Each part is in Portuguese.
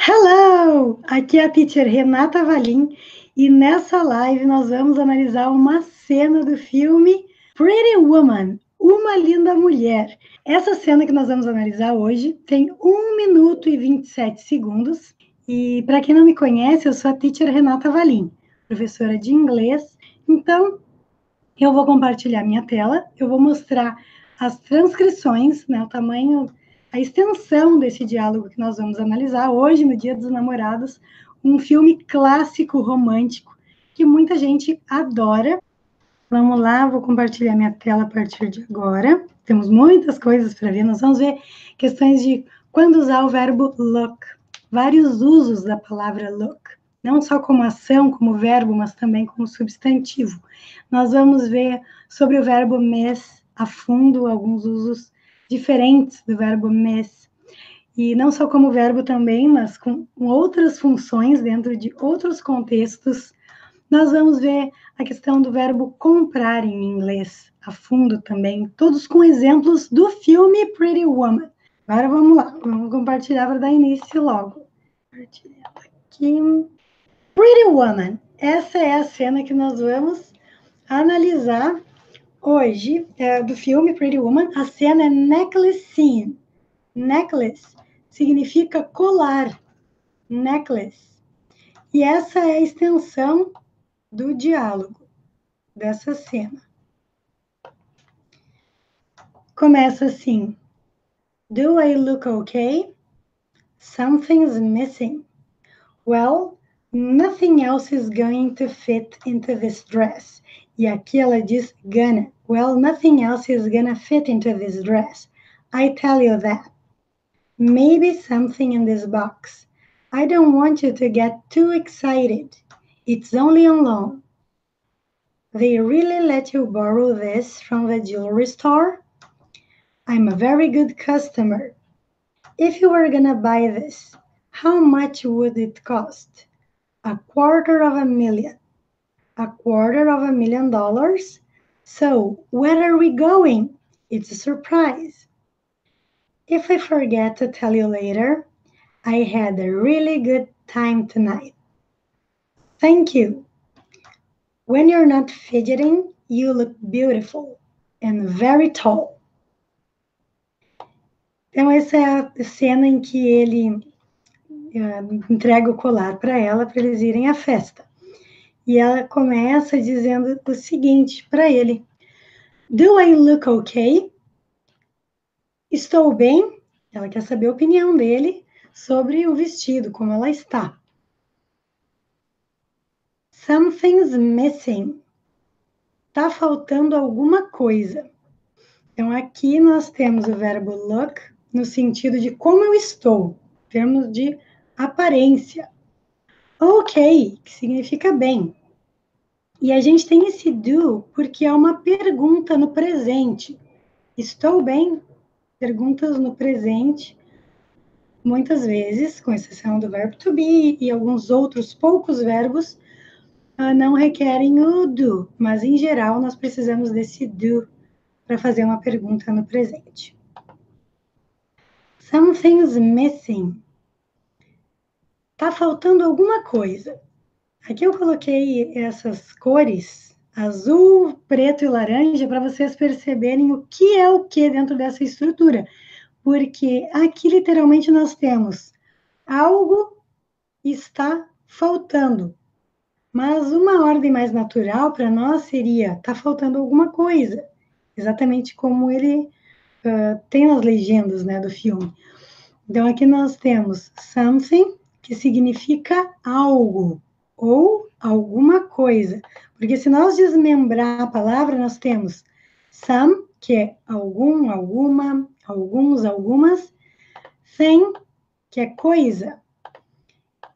Hello! Aqui é a teacher Renata Valim e nessa live nós vamos analisar uma cena do filme Pretty Woman, Uma Linda Mulher. Essa cena que nós vamos analisar hoje tem 1 minuto e 27 segundos e para quem não me conhece, eu sou a teacher Renata Valim, professora de inglês. Então, eu vou compartilhar minha tela, eu vou mostrar as transcrições, né, o tamanho, a extensão desse diálogo que nós vamos analisar hoje, no Dia dos Namorados, um filme clássico romântico que muita gente adora. Vamos lá, vou compartilhar minha tela a partir de agora. Temos muitas coisas para ver, nós vamos ver questões de quando usar o verbo look, vários usos da palavra look, não só como ação, como verbo, mas também como substantivo. Nós vamos ver sobre o verbo miss a fundo, alguns usos diferentes do verbo miss, e não só como verbo também, mas com outras funções dentro de outros contextos. Nós vamos ver a questão do verbo comprar em inglês a fundo também, todos com exemplos do filme Pretty Woman. Agora vamos lá, vamos compartilhar para dar início logo. Compartilhando aqui. Pretty Woman, essa é a cena que nós vamos analisar hoje, do filme Pretty Woman. A cena é necklace scene. Necklace significa colar, necklace. E essa é a extensão do diálogo dessa cena. Começa assim: Do I look okay? Something's missing. Well, nothing else is going to fit into this dress. E aqui ela diz gonna. Well, nothing else is gonna fit into this dress. I tell you that. Maybe something in this box. I don't want you to get too excited. It's only on loan. They really let you borrow this from the jewelry store? I'm a very good customer. If you were gonna buy this, how much would it cost? $250,000. $250,000? So, where are we going? It's a surprise. If I forget to tell you later, I had a really good time tonight. Thank you. When you're not fidgeting, you look beautiful and very tall. Então, essa é a cena em que ele entrega o colar para ela, para eles irem à festa. E ela começa dizendo o seguinte para ele: Do I look okay? Estou bem? Ela quer saber a opinião dele sobre o vestido, como ela está. Something's missing. Tá faltando alguma coisa. Então, aqui nós temos o verbo look no sentido de como eu estou, em termos de aparência. Ok, que significa bem. E a gente tem esse do porque é uma pergunta no presente. Estou bem? Perguntas no presente, muitas vezes, com exceção do verbo to be e alguns outros poucos verbos, não requerem o do, mas em geral nós precisamos desse do para fazer uma pergunta no presente. Something's missing. Tá faltando alguma coisa. Aqui eu coloquei essas cores, azul, preto e laranja, para vocês perceberem o que é o que dentro dessa estrutura. Porque aqui literalmente nós temos algo está faltando. Mas uma ordem mais natural para nós seria, tá faltando alguma coisa. Exatamente como ele tem nas legendas, né, do filme. Então, aqui nós temos something, que significa algo, ou alguma coisa. Porque se nós desmembrar a palavra, nós temos some, que é algum, alguma, alguns, algumas, thing, que é coisa.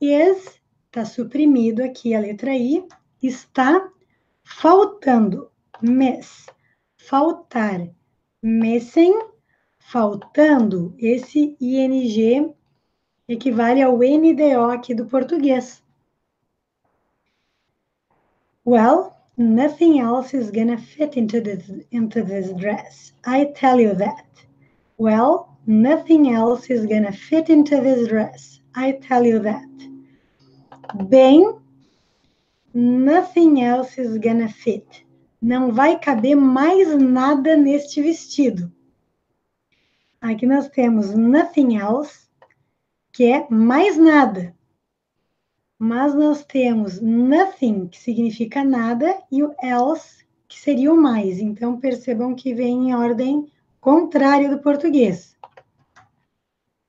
Is, está suprimido aqui a letra I, está faltando, miss, faltar, missing, faltando, esse ing equivale ao NDO aqui do português. Well, nothing else is gonna fit into this dress. I tell you that. Well, Nothing else is gonna fit into this dress. I tell you that. Bem, nothing else is gonna fit. Não vai caber mais nada neste vestido. Aqui nós temos nothing else, que é mais nada. Mas nós temos nothing, que significa nada, e o else, que seria o mais. Então, percebam que vem em ordem contrária do português.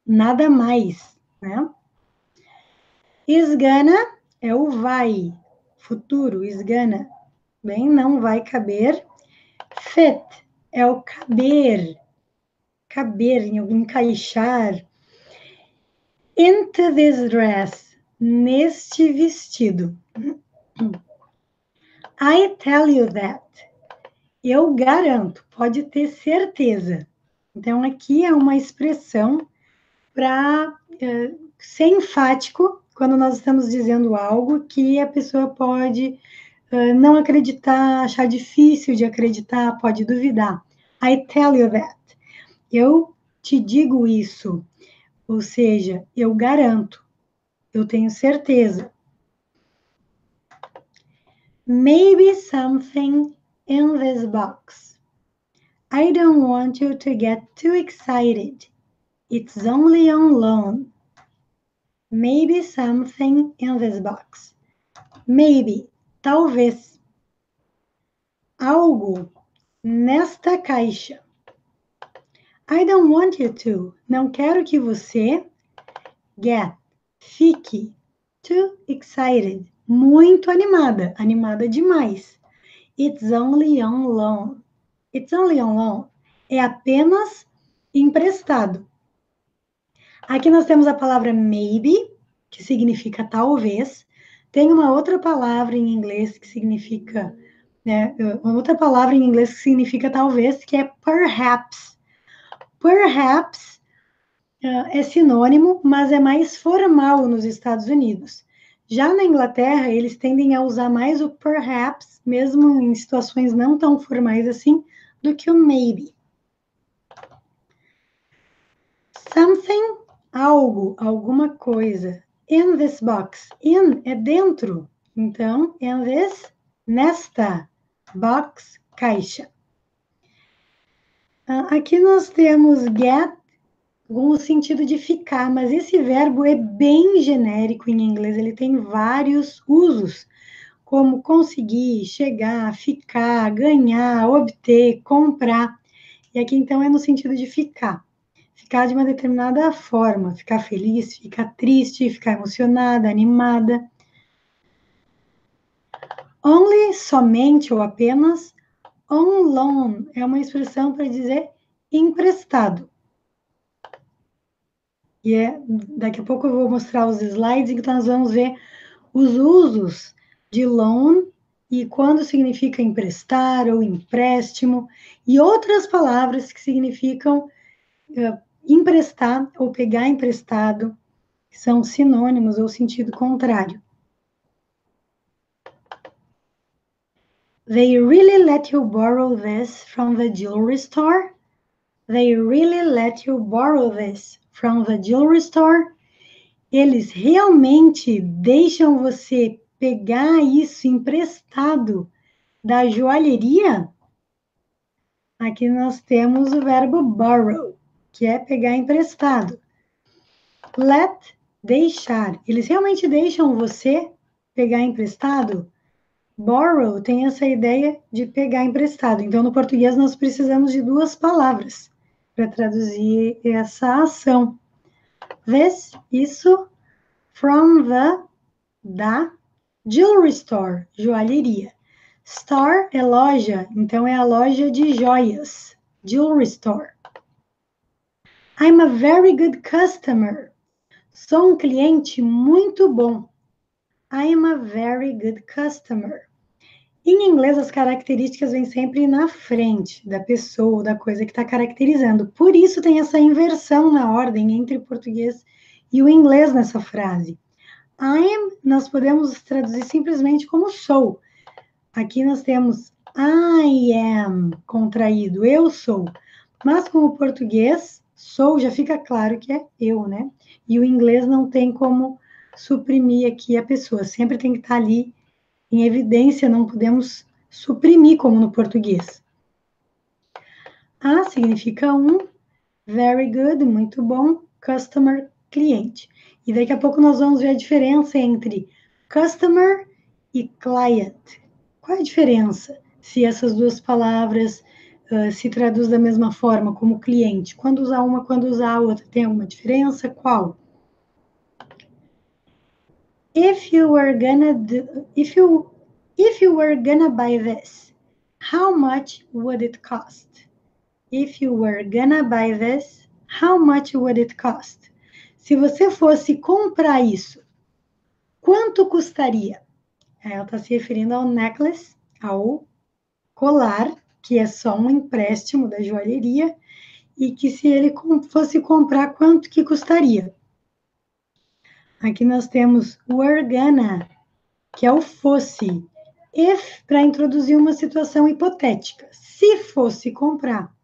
Nada mais, né? Is gonna é o vai, futuro, is gonna. Bem, não vai caber. Fit é o caber, encaixar. Into this dress, neste vestido. I tell you that. Eu garanto, pode ter certeza. Então, aqui é uma expressão para ser enfático quando nós estamos dizendo algo que a pessoa pode não acreditar, achar difícil de acreditar, pode duvidar. I tell you that. Eu te digo isso. Ou seja, eu garanto, eu tenho certeza. Maybe something in this box. I don't want you to get too excited. It's only on loan. Maybe something in this box. Maybe, talvez. Algo nesta caixa. I don't want you to. Não quero que você fique too excited. Muito animada. Animada demais. It's only on loan. It's only on loan. É apenas emprestado. Aqui nós temos a palavra maybe, que significa talvez. Tem uma outra palavra em inglês que significa, uma outra palavra em inglês que significa talvez, que é perhaps. Perhaps é sinônimo, mas é mais formal nos Estados Unidos. Já na Inglaterra, eles tendem a usar mais o perhaps, mesmo em situações não tão formais assim, do que o maybe. Something, algo, alguma coisa. In this box. In é dentro. Então, in this, nesta box, caixa. Aqui nós temos get com o sentido de ficar, mas esse verbo é bem genérico em inglês, ele tem vários usos, como conseguir, chegar, ficar, ganhar, obter, comprar. E aqui, então, é no sentido de ficar. Ficar de uma determinada forma, ficar feliz, ficar triste, ficar emocionada, animada. Only, somente ou apenas. On loan é uma expressão para dizer emprestado. E daqui a pouco eu vou mostrar os slides em que nós vamos ver os usos de loan e quando significa emprestar ou empréstimo e outras palavras que significam emprestar ou pegar emprestado, que são sinônimos ou sentido contrário. They really let you borrow this from the jewelry store? They really let you borrow this from the jewelry store? Eles realmente deixam você pegar isso emprestado da joalheria? Aqui nós temos o verbo borrow, que é pegar emprestado. Let, deixar. Eles realmente deixam você pegar emprestado? Borrow tem essa ideia de pegar emprestado. Então, no português, nós precisamos de duas palavras para traduzir essa ação. This, isso, from the, da, jewelry store, joalheria. Store é loja, então é a loja de joias, jewelry store. I'm a very good customer. Sou um cliente muito bom. I am a very good customer. Em inglês, as características vêm sempre na frente da pessoa, da coisa que está caracterizando. Por isso tem essa inversão na ordem entre o português e o inglês nessa frase. I am, nós podemos traduzir simplesmente como sou. Aqui nós temos I am, contraído, eu sou. Mas com o português, sou já fica claro que é eu, né? E o inglês não tem como suprimir aqui a pessoa, sempre tem que estar ali em evidência, não podemos suprimir como no português. A significa very good, muito bom, customer, cliente. E daqui a pouco nós vamos ver a diferença entre customer e client. Qual é a diferença? Se essas duas palavras se traduz da mesma forma, como cliente. Quando usar uma, quando usar a outra, tem alguma diferença? Qual? If you were gonna buy this, how much would it cost? If you were gonna buy this, how much would it cost? Se você fosse comprar isso, quanto custaria? Ela está se referindo ao necklace, ao colar, que é só um empréstimo da joalheria, e que se ele fosse comprar, quanto que custaria? Aqui nós temos were gonna, que é o fosse. If, para introduzir uma situação hipotética. Se fosse comprar.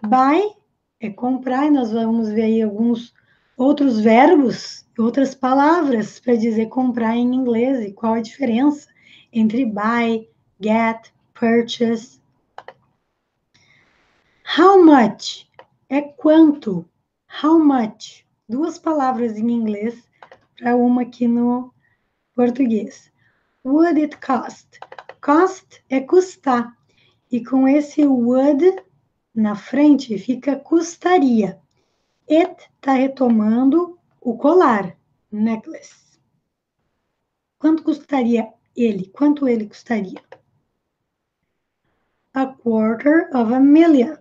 Buy é comprar, e nós vamos ver aí alguns outros verbos, outras palavras para dizer comprar em inglês e qual a diferença entre buy, get, purchase. How much é quanto. How much. Duas palavras em inglês para uma aqui no português. Would it cost? Cost é custar. E com esse would na frente fica custaria. It está retomando o colar, necklace. Quanto custaria ele? Quanto ele custaria? A quarter of a million.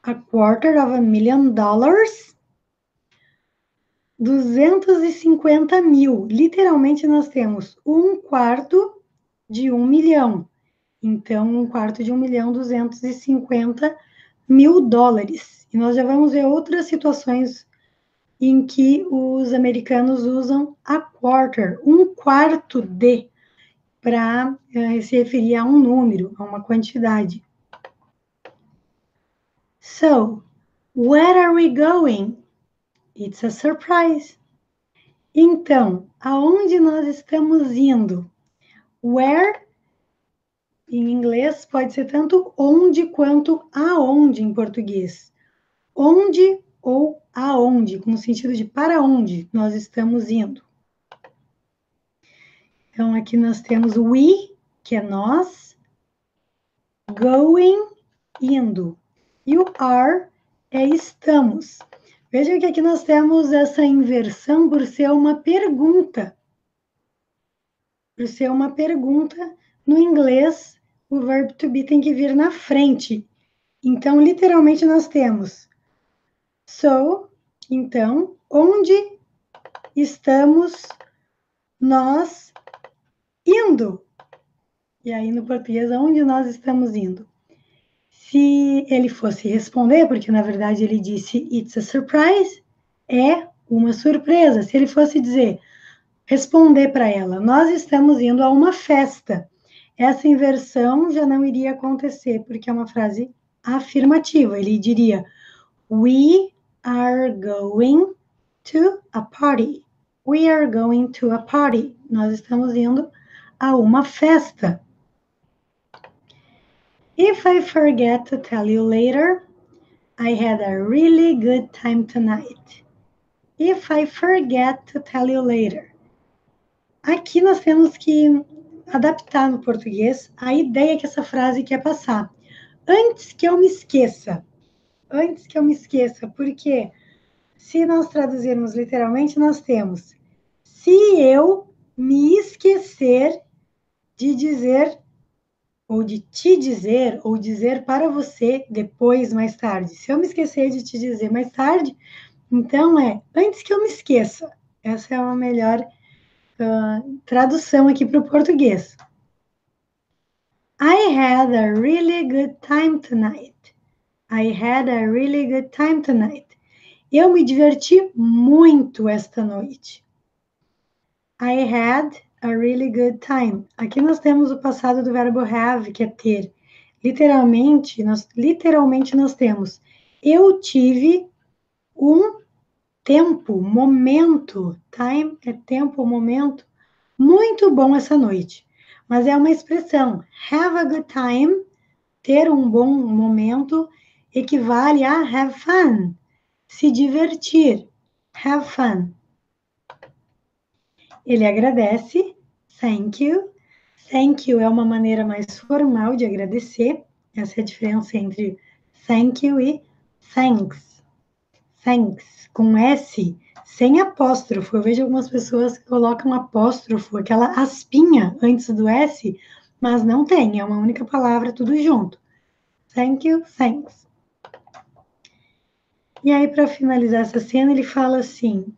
A quarter of a million dollars. 250 mil. Literalmente nós temos um quarto de 1 milhão. Então, um quarto de 1 milhão, 250 mil dólares. E nós já vamos ver outras situações em que os americanos usam a quarter, um quarto de, para se referir a um número, a uma quantidade. So, where are we going? It's a surprise. Então, aonde nós estamos indo? Where, em inglês, pode ser tanto onde quanto aonde em português. Onde ou aonde, com o sentido de para onde nós estamos indo. Então, aqui nós temos we, que é nós, going, indo. E o are é estamos. Veja que aqui nós temos essa inversão por ser uma pergunta. Por ser uma pergunta, no inglês, o verbo to be tem que vir na frente. Então, literalmente, nós temos so, então, onde estamos nós indo? E aí, no português, aonde nós estamos indo? Se ele fosse responder, porque na verdade ele disse it's a surprise, é uma surpresa. Se ele fosse dizer, responder para ela, nós estamos indo a uma festa, essa inversão já não iria acontecer, porque é uma frase afirmativa. Ele diria, we are going to a party. We are going to a party. Nós estamos indo a uma festa. If I forget to tell you later, I had a really good time tonight. If I forget to tell you later. Aqui nós temos que adaptar no português a ideia que essa frase quer passar. Antes que eu me esqueça. Antes que eu me esqueça, porque se nós traduzirmos literalmente, nós temos se eu me esquecer de dizer ou de te dizer, ou dizer para você depois, mais tarde. Se eu me esquecer de te dizer mais tarde, então é antes que eu me esqueça. Essa é a melhor tradução aqui para o português. I had a really good time tonight. I had a really good time tonight. Eu me diverti muito esta noite. I had a really good time. Aqui nós temos o passado do verbo have, que é ter. Literalmente nós temos Eu tive um tempo, momento, time é tempo, momento, muito bom essa noite. Mas é uma expressão, have a good time, ter um bom momento, equivale a have fun, se divertir, have fun. Ele agradece, thank you. Thank you é uma maneira mais formal de agradecer. Essa é a diferença entre thank you e thanks. Thanks, com S, sem apóstrofo. Eu vejo algumas pessoas que colocam apóstrofo, aquela aspinha antes do S, mas não tem, é uma única palavra, tudo junto. Thank you, thanks. E aí, para finalizar essa cena, ele fala assim: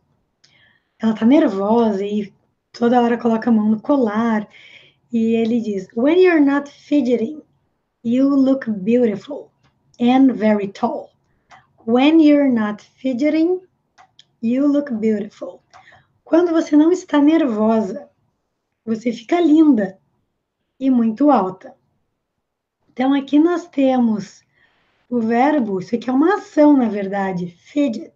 ela tá nervosa e toda hora coloca a mão no colar. E ele diz: When you're not fidgeting, you look beautiful and very tall. When you're not fidgeting, you look beautiful. Quando você não está nervosa, você fica linda e muito alta. Então, aqui nós temos o verbo, isso aqui é uma ação, na verdade, fidget.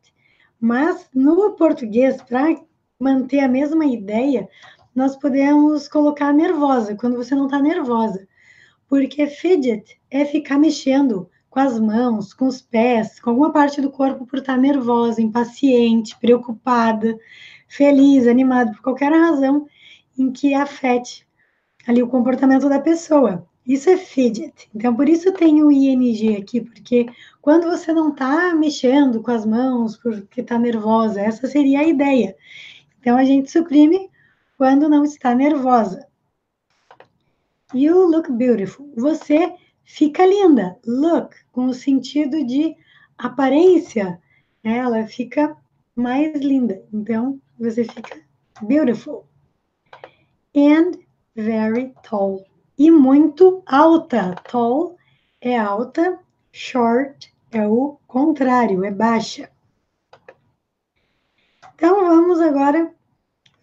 Mas no português, para manter a mesma ideia, nós podemos colocar nervosa, quando você não está nervosa. Porque fidget é ficar mexendo com as mãos, com os pés, com alguma parte do corpo por estar nervosa, impaciente, preocupada, feliz, animada, por qualquer razão em que afete ali o comportamento da pessoa. Isso é fidget. Então, por isso tem o ing aqui, porque quando você não está mexendo com as mãos porque está nervosa, essa seria a ideia. Então, a gente suprime quando não está nervosa. You look beautiful. Você fica linda. Look, com o sentido de aparência, né? Ela fica mais linda. Então, você fica beautiful. And very tall. E muito alta. Tall é alta, short é o contrário, é baixa. Então, vamos agora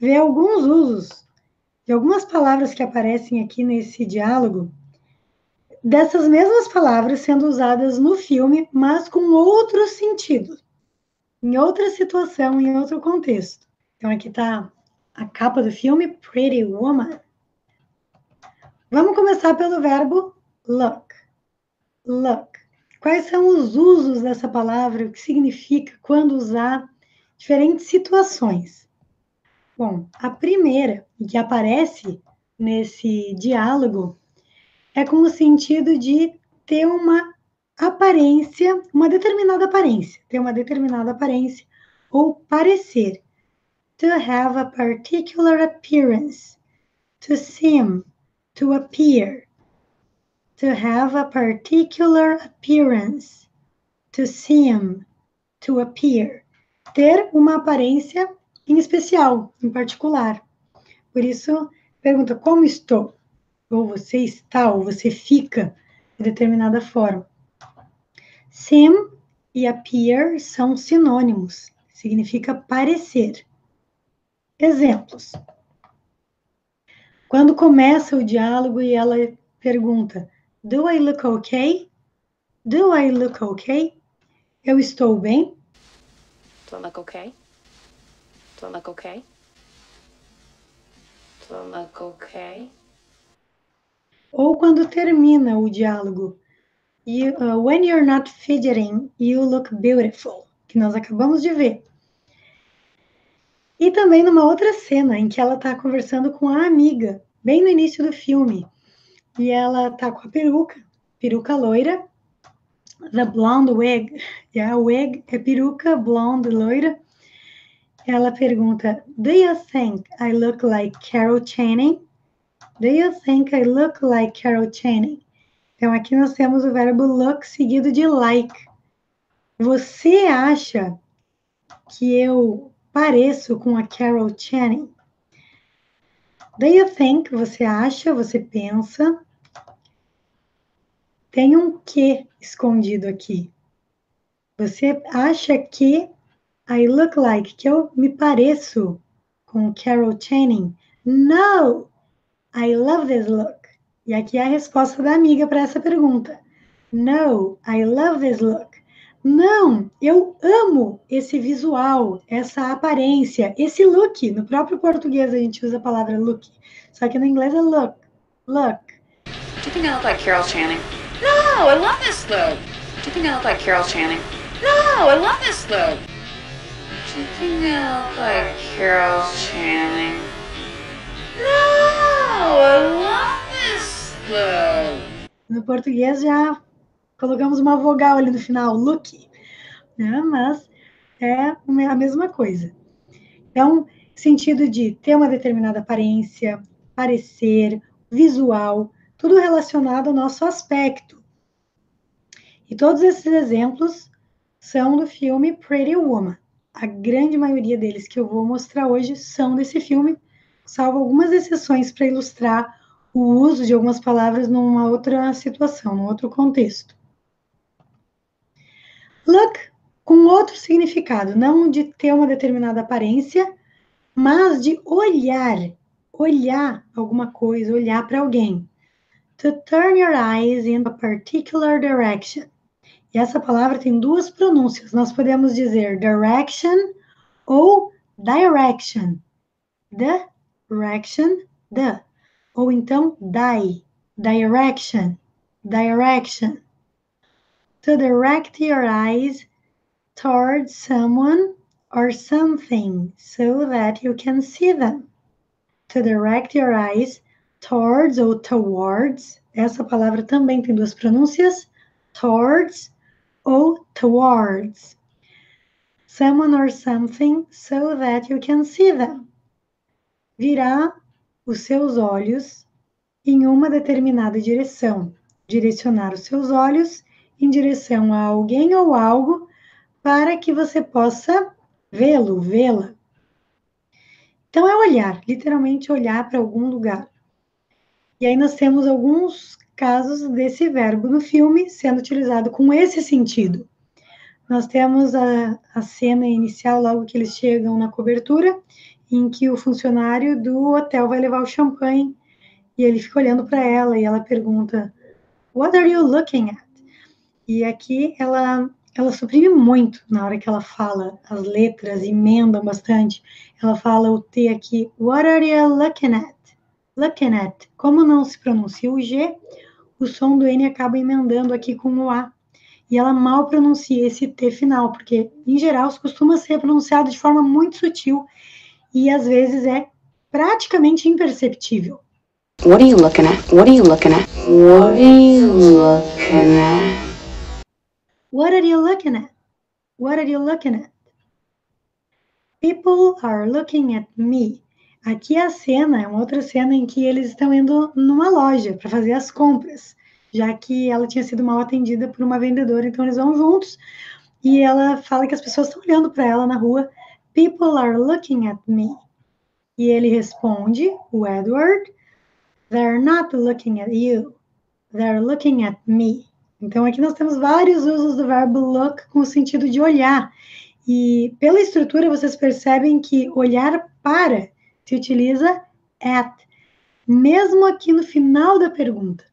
ver alguns usos de algumas palavras que aparecem aqui nesse diálogo, dessas mesmas palavras sendo usadas no filme, mas com outro sentido, em outra situação, em outro contexto. Então, aqui está a capa do filme, Pretty Woman. Vamos começar pelo verbo look. Look. Quais são os usos dessa palavra? O que significa quando usar diferentes situações? Bom, a primeira, que aparece nesse diálogo, é com o sentido de ter uma aparência, uma determinada aparência, ter uma determinada aparência ou parecer. To have a particular appearance. To seem, to appear. To have a particular appearance. To seem, to appear. Ter uma aparência em especial, em particular. Por isso, pergunta como estou? Ou você está, ou você fica de determinada forma. Seem e appear são sinônimos, significa parecer. Exemplos. Quando começa o diálogo e ela pergunta, Do I look okay? Do I look okay? Eu estou bem? Do I look okay? Do I look okay? Do I look okay? Ou quando termina o diálogo, When you're not fidgeting, you look beautiful, que nós acabamos de ver. E também numa outra cena em que ela está conversando com a amiga, bem no início do filme. E ela está com a peruca loira, the blonde wig. A wig é peruca, blonde, loira. Ela pergunta, Do you think I look like Carol Channing? Do you think I look like Carol Channing? Então aqui nós temos o verbo look seguido de like. Você acha que eu pareço com a Carol Channing? Do you think, você acha, você pensa. Tem um que escondido aqui. Você acha que I look like, que eu me pareço com Carol Channing? No! I love this look. E aqui é a resposta da amiga para essa pergunta. No, I love this look. Não, eu amo esse visual, essa aparência, esse look. No próprio português a gente usa a palavra look, só que no inglês é look. Look. Do you think I look like Carol Channing? No, I love this look. Do you think I look like Carol Channing? No, I love this look. Do you think I look like Carol Channing? No, I love this look. No português já colocamos uma vogal ali no final, look, né? Mas é a mesma coisa. Então, sentido de ter uma determinada aparência, parecer, visual, tudo relacionado ao nosso aspecto. E todos esses exemplos são do filme Pretty Woman. A grande maioria deles que eu vou mostrar hoje são desse filme, salvo algumas exceções para ilustrar o uso de algumas palavras numa outra situação, num outro contexto. Look com outro significado, não de ter uma determinada aparência, mas de olhar alguma coisa, olhar para alguém. To turn your eyes in a particular direction. E essa palavra tem duas pronúncias. Nós podemos dizer direction ou direction. Direction, ou então direction, direction. To direct your eyes towards someone or something so that you can see them. To direct your eyes towards ou towards. Essa palavra também tem duas pronúncias. Towards ou towards. Someone or something so that you can see them. Virar os seus olhos em uma determinada direção. Direcionar os seus olhos em direção a alguém ou algo para que você possa vê-lo, vê-la. Então é olhar, literalmente olhar para algum lugar. E aí nós temos alguns casos desse verbo no filme sendo utilizado com esse sentido. Nós temos a cena inicial, logo que eles chegam na cobertura, em que o funcionário do hotel vai levar o champanhe e ele fica olhando para ela e ela pergunta: What are you looking at? E aqui ela suprime muito na hora que ela fala, as letras emendam bastante. Ela fala o T aqui, What are you looking at? Looking at. Como não se pronuncia o G, o som do N acaba emendando aqui com o A. E ela mal pronuncia esse T final, porque, em geral, costuma ser pronunciado de forma muito sutil e, às vezes, é praticamente imperceptível. What are you looking at? What are you looking at? What are you looking at? What are you looking at? What are you looking at? People are looking at me. Aqui a cena é uma outra cena em que eles estão indo numa loja para fazer as compras, já que ela tinha sido mal atendida por uma vendedora, então eles vão juntos e ela fala que as pessoas estão olhando para ela na rua. People are looking at me. E ele responde, o Edward, They're not looking at you. They're looking at me. Então aqui nós temos vários usos do verbo look com o sentido de olhar. E pela estrutura vocês percebem que olhar para se utiliza at, mesmo aqui no final da pergunta.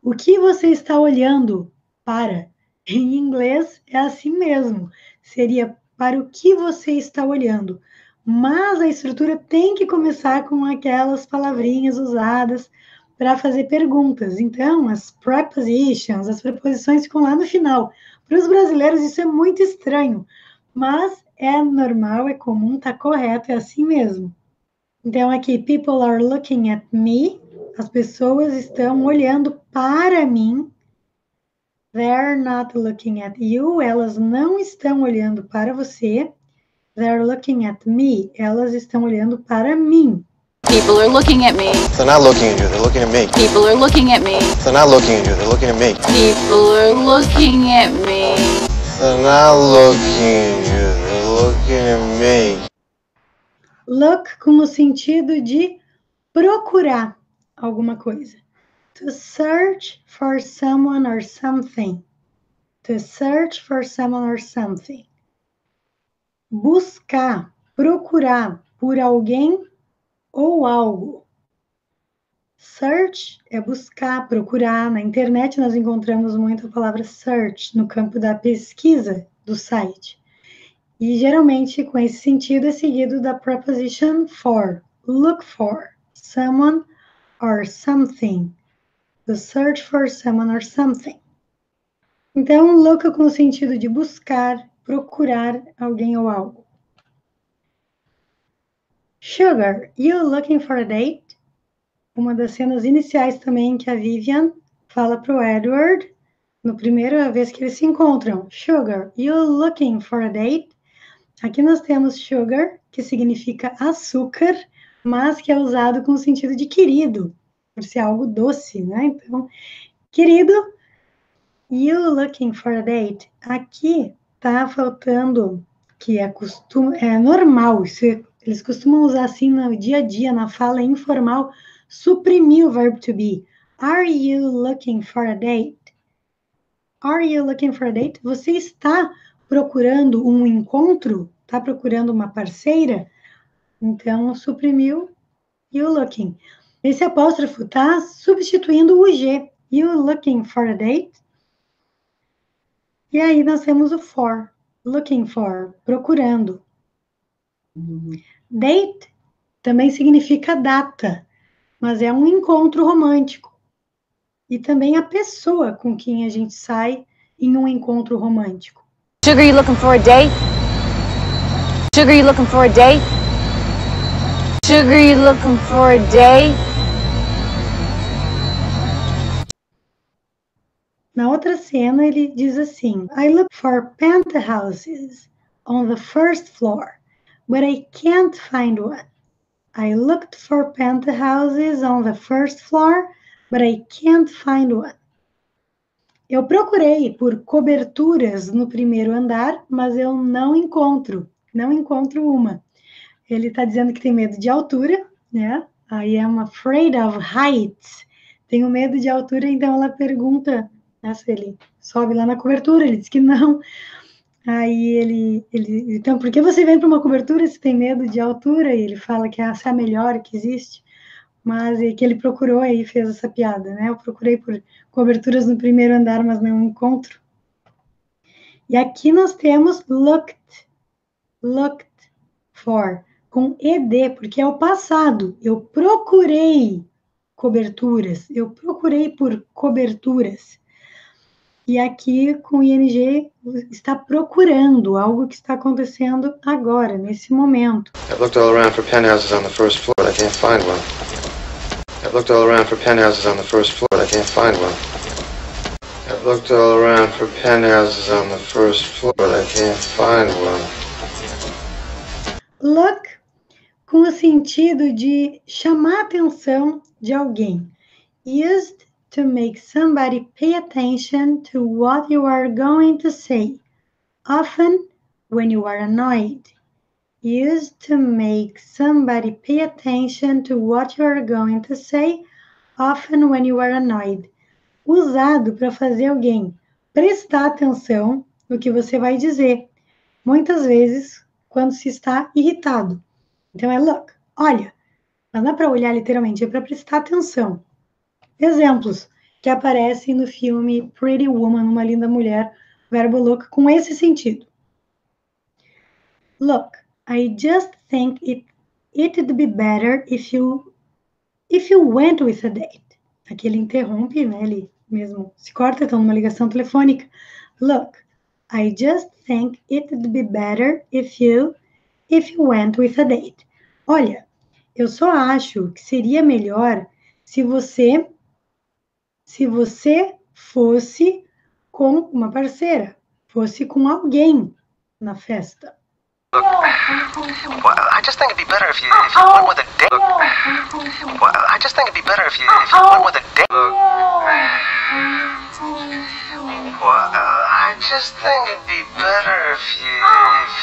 O que você está olhando para? Em inglês é assim mesmo, seria para o que você está olhando. Mas a estrutura tem que começar com aquelas palavrinhas usadas para fazer perguntas. Então, as prepositions, as preposições ficam lá no final. Para os brasileiros isso é muito estranho, mas é normal, é comum, está correto, é assim mesmo. Então, aqui, people are looking at me. As pessoas estão olhando para mim. They're not looking at you. Elas não estão olhando para você. They're looking at me. Elas estão olhando para mim. People are looking at me. They're not looking at you, they're looking at me. People are looking at me. They're not looking at you, they're looking at me. People are looking at me. They're not looking at you, they're looking at me. Look com o sentido de procurar alguma coisa. To search for someone or something. To search for someone or something. Buscar, procurar por alguém ou algo. Search é buscar, procurar. Na internet nós encontramos muito a palavra search no campo da pesquisa do site. E geralmente com esse sentido é seguido da preposition for. Look for someone or something. To search for someone or something. Então, look com o sentido de buscar, procurar alguém ou algo. Sugar, you looking for a date? Uma das cenas iniciais também que a Vivian fala para o Edward, no primeira vez que eles se encontram. Sugar, you looking for a date? Aqui nós temos sugar, que significa açúcar, mas que é usado com o sentido de querido, por ser algo doce, né? Então, querido, you looking for a date? Aqui tá faltando, que é normal, eles costumam usar assim no dia a dia, na fala informal, suprimir o verbo to be. Are you looking for a date? Are you looking for a date? Você está procurando um encontro? Está procurando uma parceira? Então, suprimiu you looking. Esse apóstrofo está substituindo o G. You looking for a date? E aí nós temos o for. Looking for, procurando. Date também significa data, mas é um encontro romântico. E também a pessoa com quem a gente sai em um encontro romântico. Sugar, you looking for a date? Sugar, you looking for a date? Sugar, you looking for a date? Na outra cena, ele diz assim: I look for penthouses on the first floor, but I can't find one. I looked for penthouses on the first floor, but I can't find one. Eu procurei por coberturas no primeiro andar, mas eu não encontro uma. Ele está dizendo que tem medo de altura, né? I am afraid of heights. Tenho medo de altura, então ela pergunta, né, se ele sobe lá na cobertura, ele diz que não. Aí então, por que você vem para uma cobertura se tem medo de altura? E ele fala que essa é a melhor que existe. Mas que ele procurou aí fez essa piada, né? Eu procurei por coberturas no primeiro andar, mas não encontro. E aqui nós temos looked for, com ed, porque é o passado. Eu procurei coberturas, eu procurei por coberturas. E aqui com ing está procurando algo que está acontecendo agora, nesse momento. I've looked all around for penthouses on the first floor, but I can't find one. I've looked all around for penthouses on the first floor, but I can't find one. I've looked all around for penthouses on the first floor, but I can't find one. Look, com o sentido de chamar a atenção de alguém. Used to make somebody pay attention to what you are going to say. Often when you are annoyed. Used to make somebody pay attention to what you are going to say, often when you are annoyed. Usado para fazer alguém prestar atenção no que você vai dizer, muitas vezes quando se está irritado. Então é look, olha, mas não é para olhar literalmente, é para prestar atenção. Exemplos que aparecem no filme Pretty Woman, Uma Linda Mulher, verbo look com esse sentido. Look, I just think it'd be better if you went with a date. Aqui ele interrompe, né? Ele mesmo se corta, então numa ligação telefônica. Look, I just think it'd be better if you went with a date. Olha, eu só acho que seria melhor se você fosse com uma parceira, fosse com alguém na festa. Look, well, I just think it'd be better if you went with a date. Look, well, I just think it'd be better if you went with a date. Look, well, I just think it'd be better if you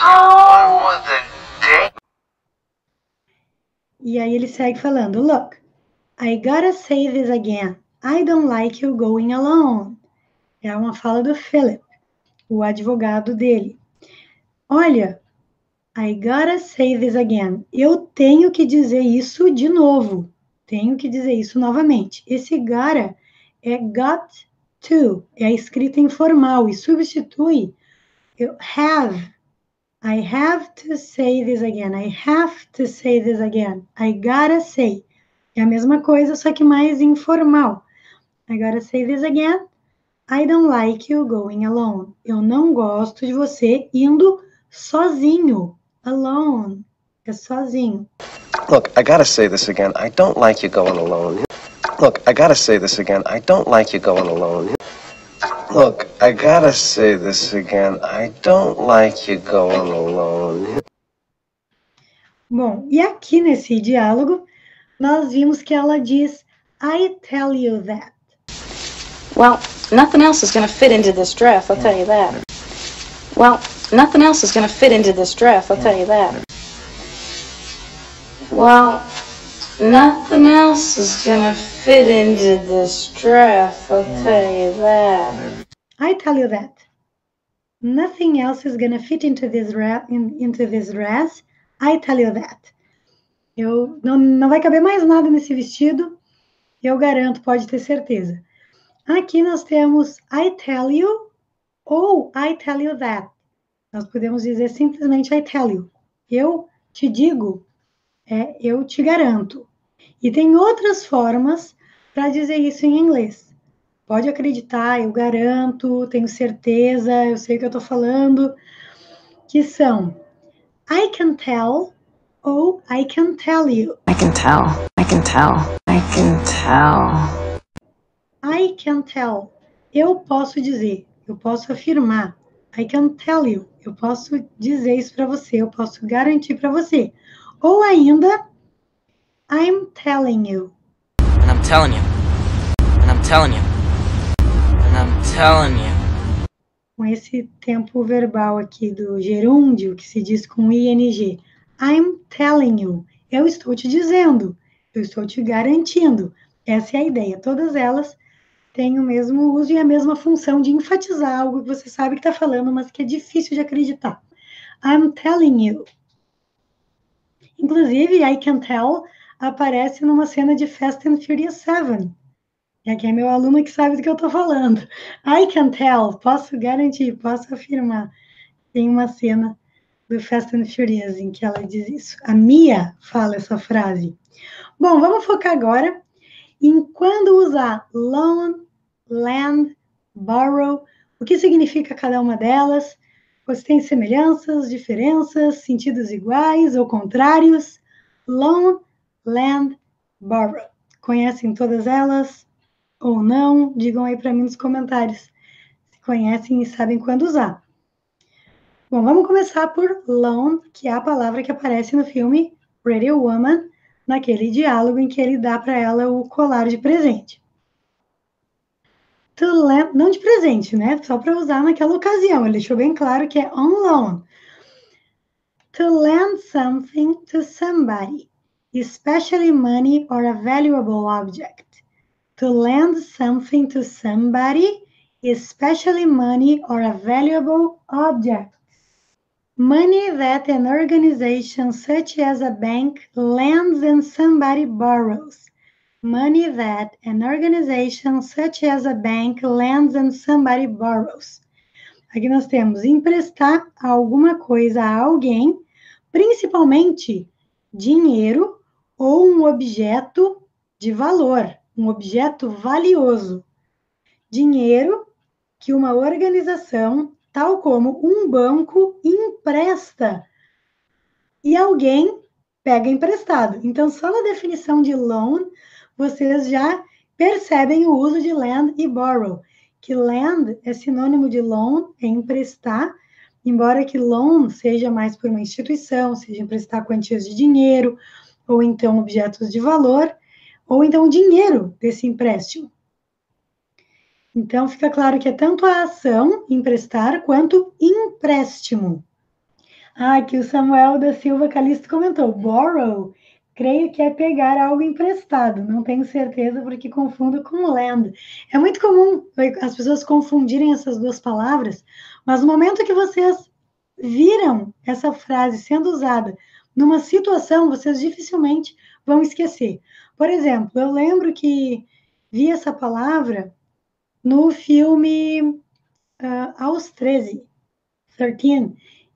went with a date. E aí ele segue falando, look, I gotta say this again. I don't like you going alone. É uma fala do Philip, o advogado dele. Olha, I gotta say this again. Eu tenho que dizer isso de novo. tenho que dizer isso novamente. Esse gotta é got to, é a escrita informal e substitui eu have. I have to say this again. I have to say this again. I gotta say. É a mesma coisa, só que mais informal. I gotta say this again. I don't like you going alone. Eu não gosto de você indo sozinho. Alone. É sozinho. Look, I gotta say this again. I don't like you going alone. Look, I gotta say this again. I don't like you going alone. Look, I gotta say this again. I don't like you going alone. Bom, e aqui nesse diálogo, nós vimos que ela diz, I tell you that. Well, nothing else is going to fit into this dress, I'll tell you that. Well, nothing else is going to fit into this dress, I'll tell you that. Well, nothing else is going to fit into this dress, I'll tell you that. I tell you that. Nothing else is gonna fit into this dress. I tell you that. Não vai caber mais nada nesse vestido. Eu garanto, pode ter certeza. Aqui nós temos I tell you ou I tell you that. Nós podemos dizer simplesmente I tell you. Eu te digo, eu te garanto. E tem outras formas para dizer isso em inglês. Pode acreditar, eu garanto, tenho certeza, eu sei o que eu estou falando, que são I can tell ou I can tell you. I can tell, I can tell, I can tell. I can tell, eu posso dizer, eu posso afirmar. I can tell you, eu posso dizer isso para você, eu posso garantir para você. Ou ainda, I'm telling you. And I'm telling you. And I'm telling you. Telling you. Com esse tempo verbal aqui do gerúndio, que se diz com ing. I'm telling you. Eu estou te dizendo. Eu estou te garantindo. Essa é a ideia. Todas elas têm o mesmo uso e a mesma função de enfatizar algo que você sabe que está falando, mas que é difícil de acreditar. I'm telling you. Inclusive, I can tell aparece numa cena de Fast and Furious 7. E aqui é meu aluno que sabe do que eu estou falando. I can tell, posso garantir, posso afirmar. Tem uma cena do Fast and Furious em que ela diz isso. A Mia fala essa frase. Bom, vamos focar agora em quando usar loan, lend, borrow, o que significa cada uma delas, se tem semelhanças, diferenças, sentidos iguais ou contrários. Loan, lend, borrow. Conhecem todas elas? Ou não, digam aí para mim nos comentários se conhecem e sabem quando usar. Bom, vamos começar por loan, que é a palavra que aparece no filme Pretty Woman, naquele diálogo em que ele dá para ela o colar de presente. To lend, não de presente, né? Só para usar naquela ocasião. Ele deixou bem claro que é on loan. To lend something to somebody, especially money or a valuable object. To lend something to somebody, especially money or a valuable object. Money that an organization such as a bank lends and somebody borrows. Money that an organization such as a bank lends and somebody borrows. Aqui nós temos emprestar alguma coisa a alguém, principalmente dinheiro ou um objeto de valor. Um objeto valioso. Dinheiro que uma organização, tal como um banco, empresta e alguém pega emprestado. Então, só na definição de loan, vocês já percebem o uso de lend e borrow. Que lend é sinônimo de loan, é emprestar, embora que loan seja mais por uma instituição, seja emprestar quantias de dinheiro, ou então objetos de valor, ou então o dinheiro desse empréstimo. Então, fica claro que é tanto a ação, emprestar, quanto empréstimo. Aqui o Samuel da Silva Calisto comentou, borrow, creio que é pegar algo emprestado, não tenho certeza porque confundo com lend. É muito comum as pessoas confundirem essas duas palavras, mas no momento que vocês viram essa frase sendo usada numa situação, vocês dificilmente vão esquecer. Por exemplo, eu lembro que vi essa palavra no filme Aos 13,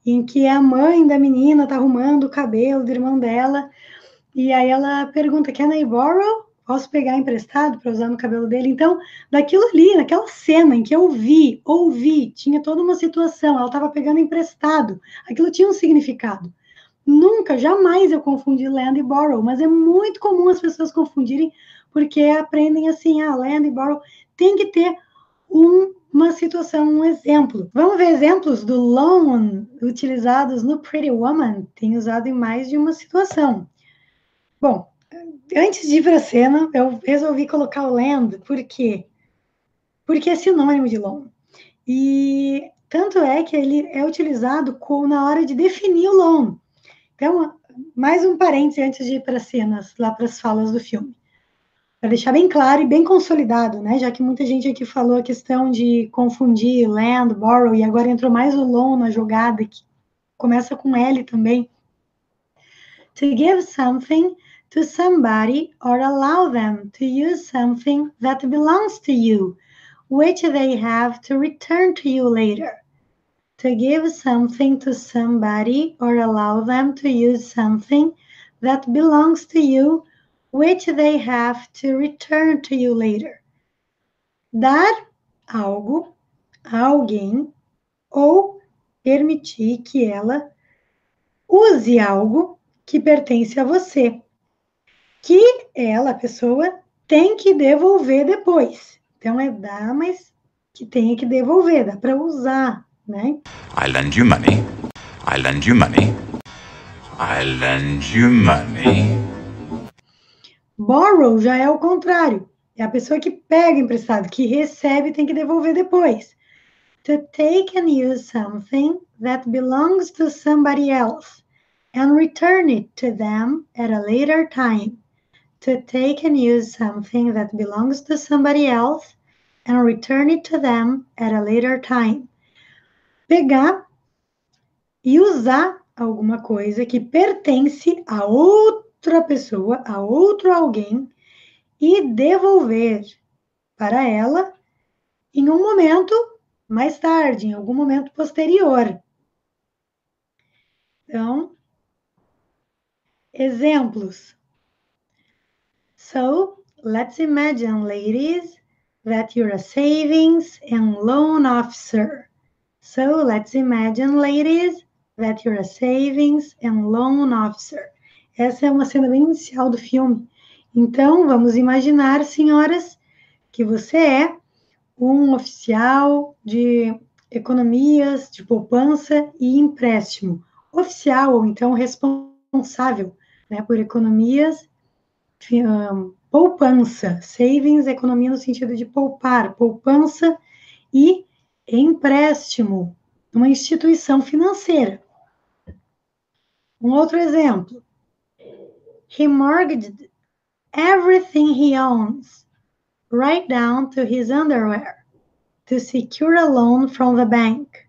em que a mãe da menina está arrumando o cabelo do irmão dela, e aí ela pergunta, can I borrow? Posso pegar emprestado para usar no cabelo dele? Então, daquilo ali, naquela cena em que eu ouvi, tinha toda uma situação, ela estava pegando emprestado, aquilo tinha um significado. Nunca, jamais eu confundi lend e borrow, mas é muito comum as pessoas confundirem, porque aprendem assim, lend e borrow, tem que ter uma situação, um exemplo. Vamos ver exemplos do loan utilizados no Pretty Woman, tem usado em mais de uma situação. Bom, antes de ir para a cena, eu resolvi colocar o lend, por quê? Porque é sinônimo de loan. E tanto é que ele é utilizado na hora de definir o loan. Então, mais um parêntese antes de ir para as cenas, lá para as falas do filme. Para deixar bem claro e bem consolidado, né? Já que muita gente aqui falou a questão de confundir lend, borrow, e agora entrou mais o loan na jogada, que começa com L também. To give something to somebody or allow them to use something that belongs to you, which they have to return to you later. To give something to somebody or allow them to use something that belongs to you, which they have to return to you later. Dar algo a alguém ou permitir que ela use algo que pertence a você, que ela, a pessoa, tem que devolver depois. Então, é dar, mas que tenha que devolver, dá para usar, né? I lend you money. I lend you money. I lend you money. Borrow já é o contrário. É a pessoa que pega emprestado, que recebe, tem que devolver depois. To take and use something that belongs to somebody else and return it to them at a later time. To take and use something that belongs to somebody else and return it to them at a later time. Pegar e usar alguma coisa que pertence a outra pessoa, a outro alguém, e devolver para ela em um momento mais tarde, em algum momento posterior. Então, exemplos. So, let's imagine, ladies, that you're a savings and loan officer. So, let's imagine, ladies, that you're a savings and loan officer. Essa é uma cena bem inicial do filme. Então, vamos imaginar, senhoras, que você é um oficial de economias, de poupança e empréstimo. Oficial, ou então responsável, né, por economias, poupança, savings, economia no sentido de poupar, poupança e empréstimo, uma instituição financeira. Um outro exemplo. He mortgaged everything he owns, right down to his underwear, to secure a loan from the bank.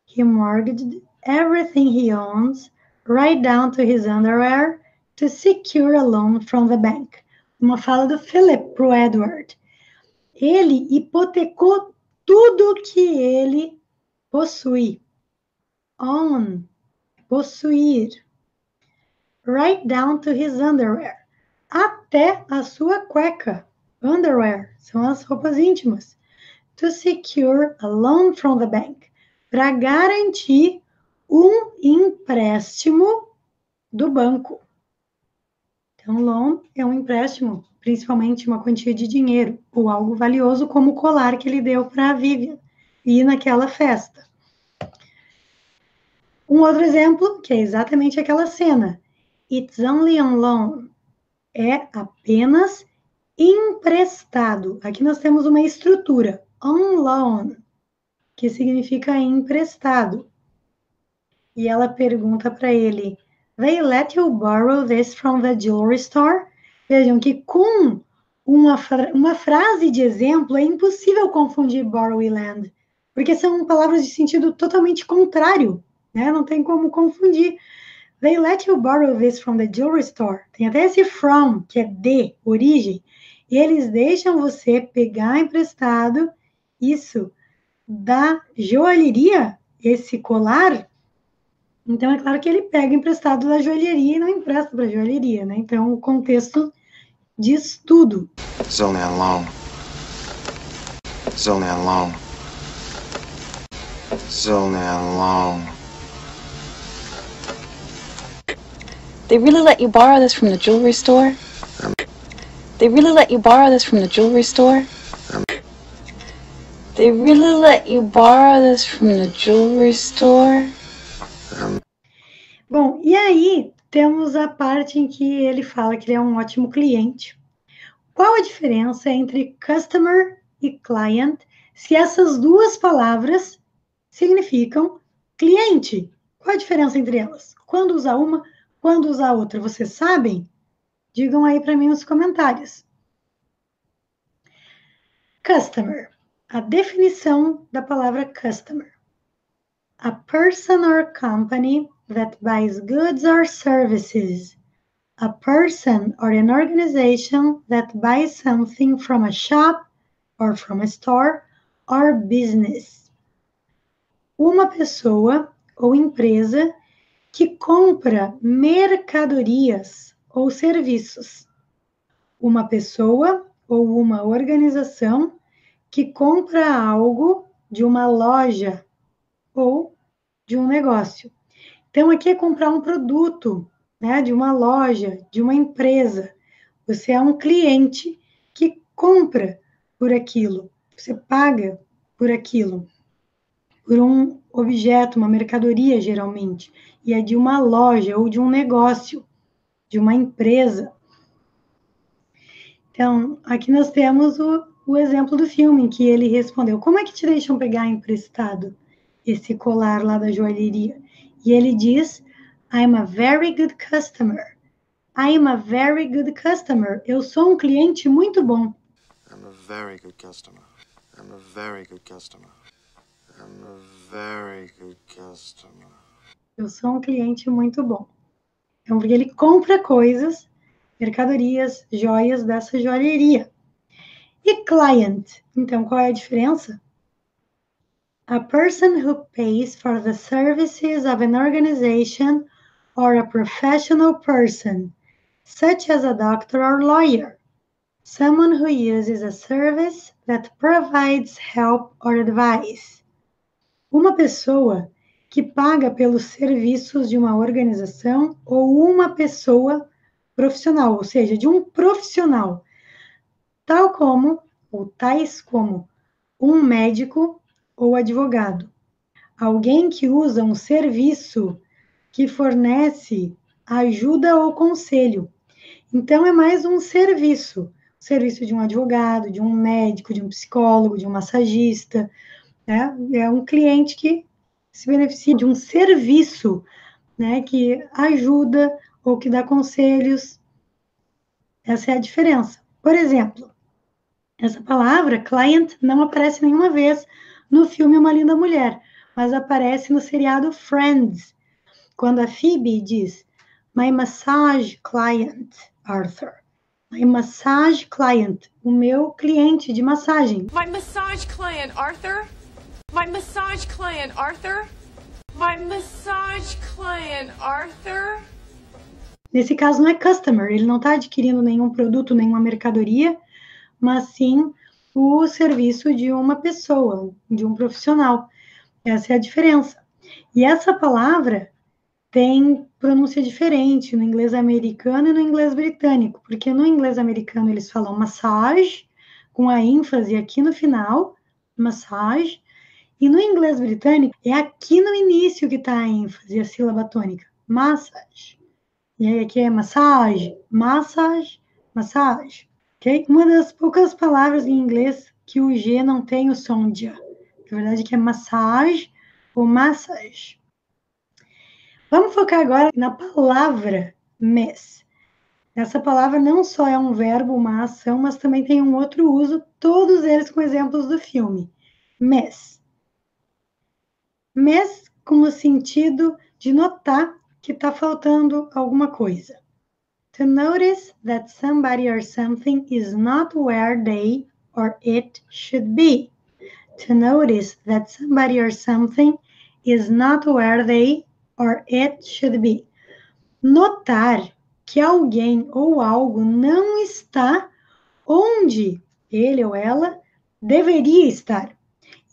He mortgaged everything he owns, right down to his underwear, to secure a loan from the bank. Uma fala do Philip para o Edward. Ele hipotecou tudo que ele possui. Own, possuir. Right down to his underwear. Até a sua cueca. Underwear, são as roupas íntimas. To secure a loan from the bank. Para garantir um empréstimo do banco. Então, loan é um empréstimo, principalmente uma quantia de dinheiro, ou algo valioso como o colar que ele deu para a Vivian ir naquela festa. Um outro exemplo, que é exatamente aquela cena. It's only on loan. É apenas emprestado. Aqui nós temos uma estrutura. On loan, que significa emprestado. E ela pergunta para ele, they let you borrow this from the jewelry store? Vejam que com uma frase de exemplo é impossível confundir borrow e lend, porque são palavras de sentido totalmente contrário, né? Não tem como confundir. They let you borrow this from the jewelry store. Tem até esse from, que é de, origem. Eles deixam você pegar emprestado isso da joalheria, esse colar. Então, é claro que ele pega emprestado da joalheria e não empresta para a joalheria, né? Então, o contexto diz tudo. It's only on loan. It's only on loan. It's only on loan. They really let you borrow this from the jewelry store? They really let you borrow this from the jewelry store? They really let you borrow this from the jewelry store? Bom, e aí temos a parte em que ele fala que ele é um ótimo cliente. Qual a diferença entre customer e client se essas duas palavras significam cliente? Qual a diferença entre elas? Quando usar uma, quando usar a outra? Vocês sabem? Digam aí para mim nos comentários. Customer. A definição da palavra customer. A person or company that buys goods or services. A person or an organization that buys something from a shop or from a store or business. Uma pessoa ou empresa que compra mercadorias ou serviços. Uma pessoa ou uma organização que compra algo de uma loja ou de um negócio. Então, aqui é comprar um produto, né, de uma loja, de uma empresa. Você é um cliente que compra por aquilo. Você paga por aquilo. Por um objeto, uma mercadoria, geralmente. E é de uma loja ou de um negócio, de uma empresa. Então, aqui nós temos o exemplo do filme em que ele respondeu: como é que te deixam pegar emprestado esse colar lá da joalheria? E ele diz: I'm a very good customer. I'm a very good customer. Eu sou um cliente muito bom. I'm a very good customer. I'm a very good customer. I'm a very good customer. Eu sou um cliente muito bom. Então, porque ele compra coisas, mercadorias, joias dessa joalheria. E client? Então, qual é a diferença? A person who pays for the services of an organization or a professional person, such as a doctor or lawyer. Someone who uses a service that provides help or advice. Uma pessoa que paga pelos serviços de uma organização ou uma pessoa profissional, ou seja, de um profissional, tal como, ou tais como, um médico ou advogado. Alguém que usa um serviço que fornece ajuda ou conselho. Então, é mais um serviço. O serviço de um advogado, de um médico, de um psicólogo, de um massagista. Né? É um cliente que se beneficia de um serviço, né, que ajuda ou que dá conselhos. Essa é a diferença. Por exemplo, essa palavra, client, não aparece nenhuma vez no filme Uma Linda Mulher, mas aparece no seriado Friends, quando a Phoebe diz: My massage client, Arthur. My massage client, o meu cliente de massagem. My massage client, Arthur. My massage client, Arthur. My massage client, Arthur. Nesse caso não é customer, ele não está adquirindo nenhum produto, nenhuma mercadoria, mas sim o serviço de uma pessoa, de um profissional. Essa é a diferença. E essa palavra tem pronúncia diferente no inglês americano e no inglês britânico, porque no inglês americano eles falam massage, com a ênfase aqui no final, massage, e no inglês britânico é aqui no início que está a ênfase, a sílaba tônica, massage. E aí aqui é massage, massage, massage, ok? Uma das poucas palavras em inglês que o G não tem o som de A. Na verdade que é massage ou massage. Vamos focar agora na palavra mess. Essa palavra não só é um verbo, uma ação, mas também tem um outro uso, todos eles com exemplos do filme. Mess. Mess com o sentido de notar que está faltando alguma coisa. To notice that somebody or something is not where they or it should be. To notice that somebody or something is not where they or it should be. Notar que alguém ou algo não está onde ele ou ela deveria estar.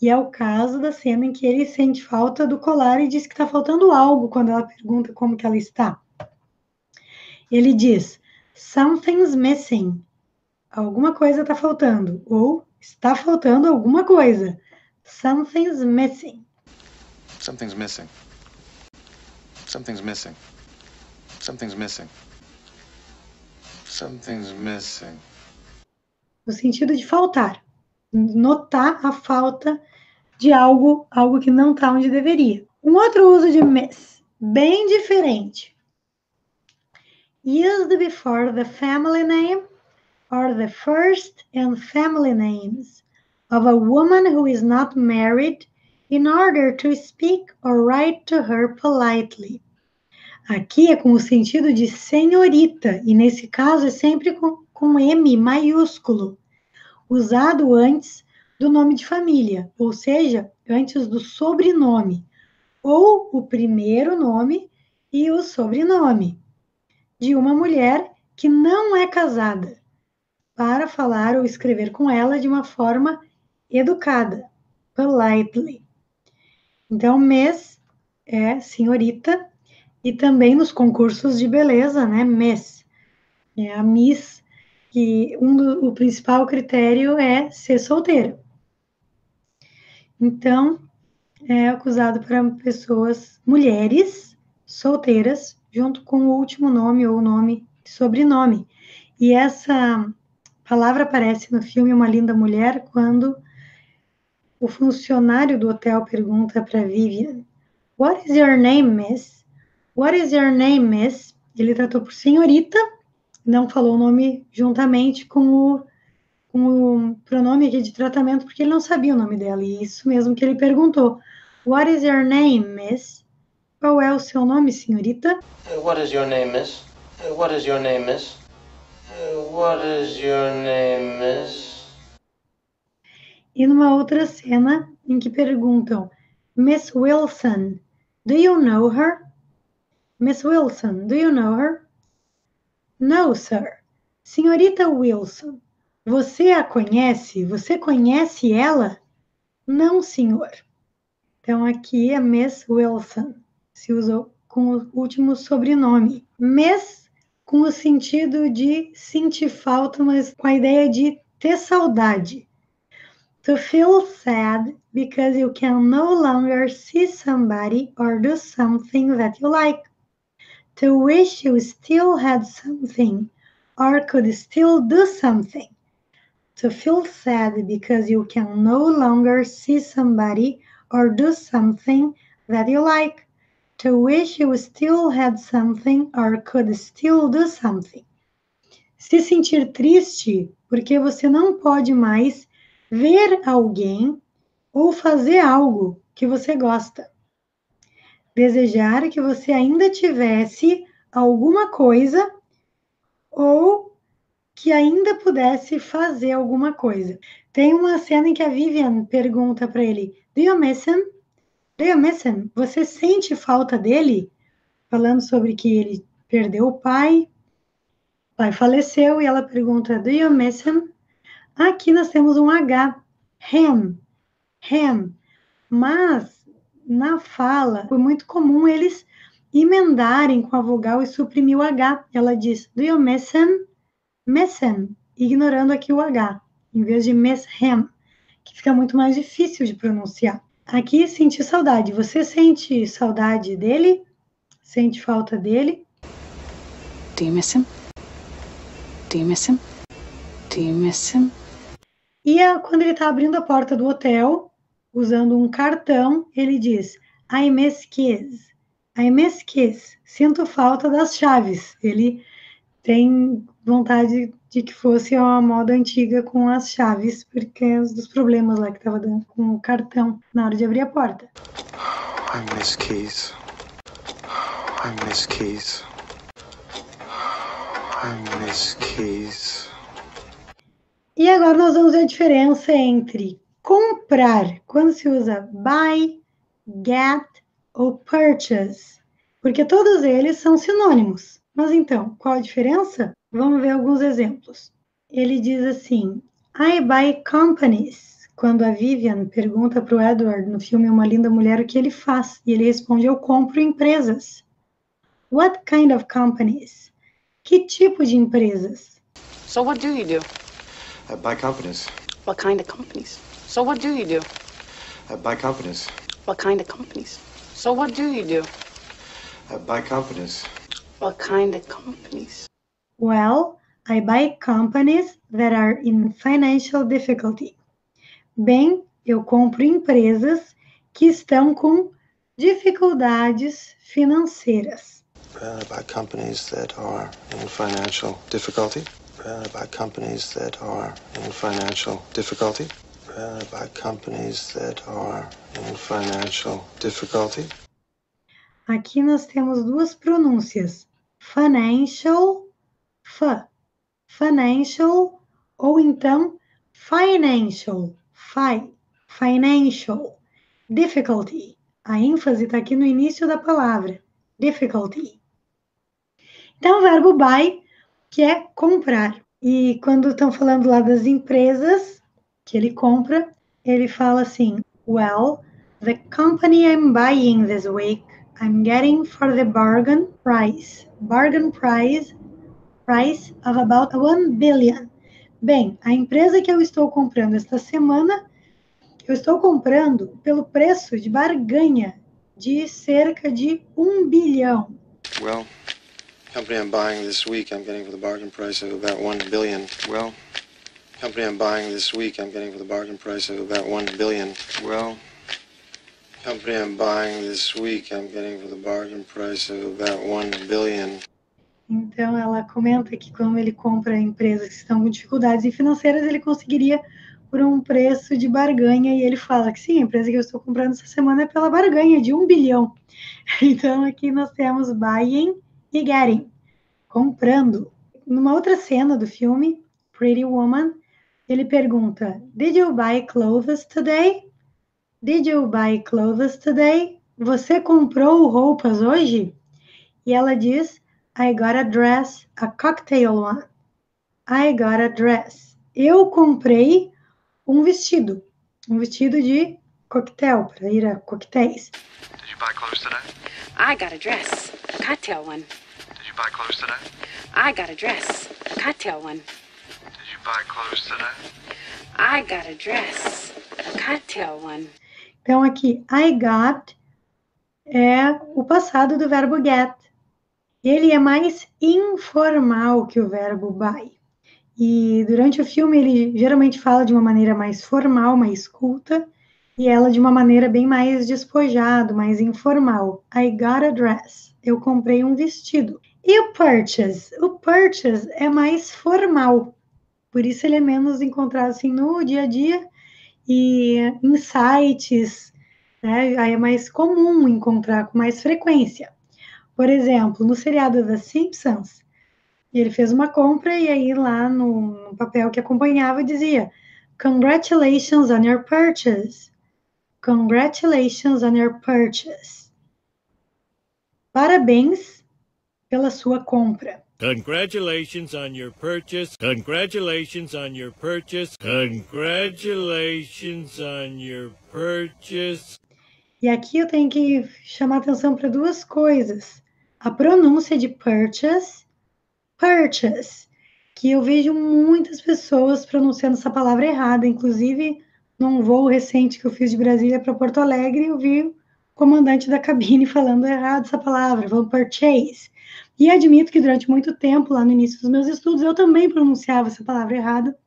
E é o caso da cena em que ele sente falta do colar e diz que está faltando algo quando ela pergunta como que ela está. Ele diz, something's missing. Alguma coisa está faltando. Ou está faltando alguma coisa. Something's missing. Something's missing. Something's missing. Something's missing. Something's missing. No sentido de faltar. Notar a falta de algo que não está onde deveria. Um outro uso de miss, bem diferente. Used before the family name or the first and family names of a woman who is not married in order to speak or write to her politely. Aqui é com o sentido de senhorita, e nesse caso é sempre com M maiúsculo, usado antes do nome de família, ou seja, antes do sobrenome, ou o primeiro nome e o sobrenome, de uma mulher que não é casada, para falar ou escrever com ela de uma forma educada, politely. Então, Miss é senhorita, e também nos concursos de beleza, né, Miss, é a Miss, que o principal critério é ser solteira. Então, é usado para pessoas, mulheres solteiras, junto com o último nome ou nome e sobrenome. E essa palavra aparece no filme Uma Linda Mulher, quando o funcionário do hotel pergunta para Vivian, What is your name, miss? What is your name, miss? Ele tratou por senhorita, não falou o nome juntamente com o pronome aqui de tratamento, porque ele não sabia o nome dela, e isso mesmo que ele perguntou. What is your name, miss? Qual é o seu nome, senhorita? What is your name, miss? What is your name, miss? What is your name, miss? E numa outra cena em que perguntam, Miss Wilson, do you know her? Miss Wilson, do you know her? No, sir. Senhorita Wilson, você a conhece? Você conhece ela? Não, senhor. Então, aqui é Miss Wilson. Se usou com o último sobrenome. Miss, com o sentido de sentir falta, mas com a ideia de ter saudade. To feel sad because you can no longer see somebody or do something that you like. To wish you still had something or could still do something. To feel sad because you can no longer see somebody or do something that you like. To wish you still had something or could still do something. Se sentir triste porque você não pode mais ver alguém ou fazer algo que você gosta. Desejar que você ainda tivesse alguma coisa ou que ainda pudesse fazer alguma coisa. Tem uma cena em que a Vivian pergunta para ele, Do you miss him? Do you miss him? Você sente falta dele? Falando sobre que ele perdeu o pai faleceu, e ela pergunta, Do you miss him? Aqui nós temos um H, him. Mas, na fala, foi muito comum eles emendarem com a vogal e suprimir o H. Ela diz, do you miss him? Miss him, ignorando aqui o H, em vez de miss him, que fica muito mais difícil de pronunciar. Aqui, sentir saudade. Você sente saudade dele? Sente falta dele? Do you miss him? Do you miss him? Do you miss him? E quando ele está abrindo a porta do hotel, usando um cartão, ele diz, I miss keys. I miss keys. Sinto falta das chaves. Ele tem vontade de que fosse uma moda antiga com as chaves, porque dos problemas lá que estava dando com o cartão na hora de abrir a porta. I miss keys. I miss Keys. I miss Keys. E agora nós vamos ver a diferença entre comprar, quando se usa buy, get ou purchase, porque todos eles são sinônimos. Mas então, qual a diferença? Vamos ver alguns exemplos. Ele diz assim, I buy companies. Quando a Vivian pergunta para o Edward no filme Uma Linda Mulher o que ele faz, e ele responde, eu compro empresas. What kind of companies? Que tipo de empresas? So what do you do? I buy companies. What kind of companies? So what do you do? I buy companies. What kind of companies? So what do you do? I buy companies. What kind of companies? Well, I buy companies that are in financial difficulty. Bem, eu compro empresas que estão com dificuldades financeiras. I buy companies that are in financial difficulty. I buy companies that are in financial difficulty. I buy companies that are in financial difficulty. Aqui nós temos duas pronúncias. Financial, financial, ou então financial, financial. Difficulty. A ênfase está aqui no início da palavra. Difficulty. Então, o verbo buy, que é comprar. E quando estão falando lá das empresas que ele compra, ele fala assim, well, the company I'm buying this week, I'm getting for the bargain price. Bargain price of about 1 billion. Bem, a empresa que eu estou comprando esta semana, eu estou comprando pelo preço de barganha de cerca de 1 bilhão. Well, the company I'm buying this week, I'm getting for the bargain price of about 1 billion. Well, the company I'm buying this week, I'm getting for the bargain price of about 1 billion. Well, the company I'm buying this week, I'm getting for the bargain price of about 1 billion. Então, ela comenta que quando ele compra empresas que estão com dificuldades financeiras, ele conseguiria por um preço de barganha, e ele fala que sim, a empresa que eu estou comprando essa semana é pela barganha de 1 bilhão. Então, aqui nós temos buying e getting, comprando. Numa outra cena do filme, Pretty Woman, ele pergunta, Did you buy clothes today? Did you buy clothes today? Você comprou roupas hoje? E ela diz, I got a dress, a cocktail one. I got a dress. Eu comprei um vestido de coquetel, para ir a coquetéis. Did you buy clothes today? I got a dress, a cocktail one. Did you buy clothes today? I got a dress, a cocktail one. Did you buy clothes today? I got a dress, a cocktail one. Então, aqui, I got é o passado do verbo get. Ele é mais informal que o verbo buy. E durante o filme ele geralmente fala de uma maneira mais formal, mais culta, e ela de uma maneira bem mais despojada, mais informal. I got a dress. Eu comprei um vestido. E o purchase? O purchase é mais formal. Por isso ele é menos encontrado assim no dia a dia e em sites, né? Aí é mais comum encontrar com mais frequência. Por exemplo, no seriado das Simpsons, ele fez uma compra e aí lá no papel que acompanhava dizia Congratulations on your purchase. Congratulations on your purchase. Parabéns pela sua compra. Congratulations on your purchase. Congratulations on your purchase. Congratulations on your purchase. E aqui eu tenho que chamar atenção para duas coisas. A pronúncia de purchase, que eu vejo muitas pessoas pronunciando essa palavra errada. Inclusive, num voo recente que eu fiz de Brasília para Porto Alegre, eu vi o comandante da cabine falando errado essa palavra, vamos purchase. E admito que durante muito tempo, lá no início dos meus estudos, eu também pronunciava essa palavra errada,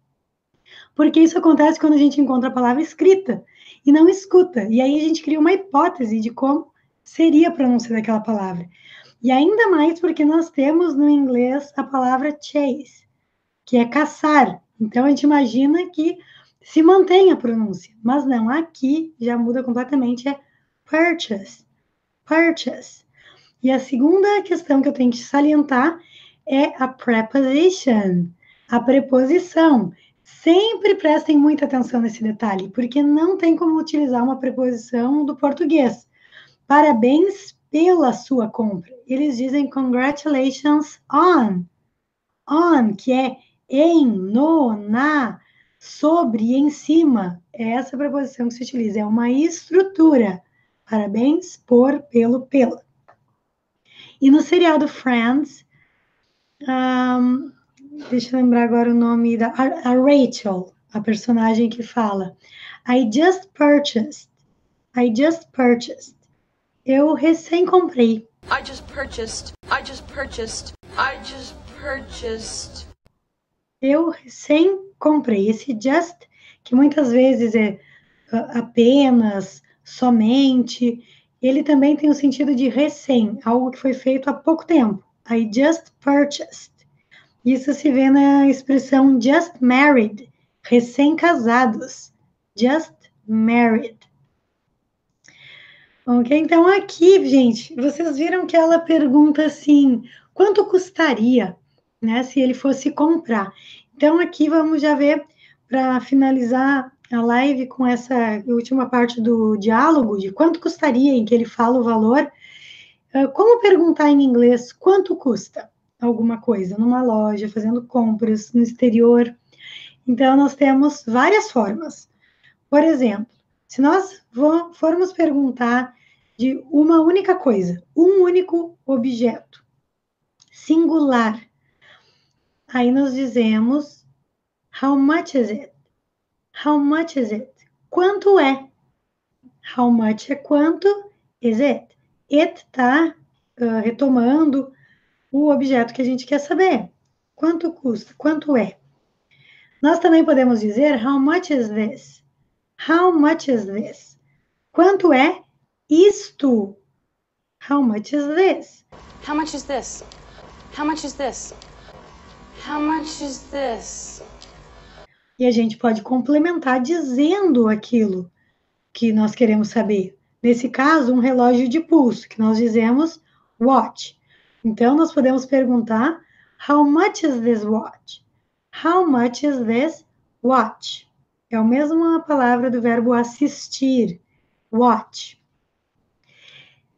porque isso acontece quando a gente encontra a palavra escrita e não escuta. E aí a gente cria uma hipótese de como seria a pronúncia daquela palavra. E ainda mais porque nós temos no inglês a palavra chase, que é caçar. Então a gente imagina que se mantém a pronúncia, mas não, aqui já muda completamente, é purchase. E a segunda questão que eu tenho que salientar é a preposition, a preposição. Sempre prestem muita atenção nesse detalhe, porque não tem como utilizar uma preposição do português. Parabéns pela sua compra. Eles dizem congratulations on. On, que é em, no, na, sobre e em cima. É essa preposição que se utiliza. É uma estrutura. Parabéns por, pelo, pela. E no seriado Friends, deixa eu lembrar agora o nome da... A Rachel, a personagem que fala. I just purchased. Eu recém comprei. I just purchased. Eu recém comprei. Esse just, que muitas vezes é apenas, somente, ele também tem o sentido de recém, algo que foi feito há pouco tempo. I just purchased. Isso se vê na expressão just married, recém-casados. Just married. Ok, então aqui, gente, vocês viram que ela pergunta assim, quanto custaria, né, se ele fosse comprar? Então aqui vamos já ver, para finalizar a live com essa última parte do diálogo, de quanto custaria, em que ele fala o valor, como perguntar em inglês quanto custa alguma coisa, numa loja, fazendo compras no exterior. Então nós temos várias formas. Por exemplo, se nós formos perguntar de uma única coisa, um único objeto, singular, aí nós dizemos, how much is it? How much is it? Quanto é? How much é quanto? Is it? It está retomando o objeto que a gente quer saber. Quanto custa? Quanto é? Nós também podemos dizer, how much is this? How much is this? Quanto é isto? How much is this? How much is this? How much is this? How much is this? E a gente pode complementar dizendo aquilo que nós queremos saber. Nesse caso, um relógio de pulso, que nós dizemos watch. Então, nós podemos perguntar, how much is this watch? How much is this watch? É a mesma palavra do verbo assistir, watch.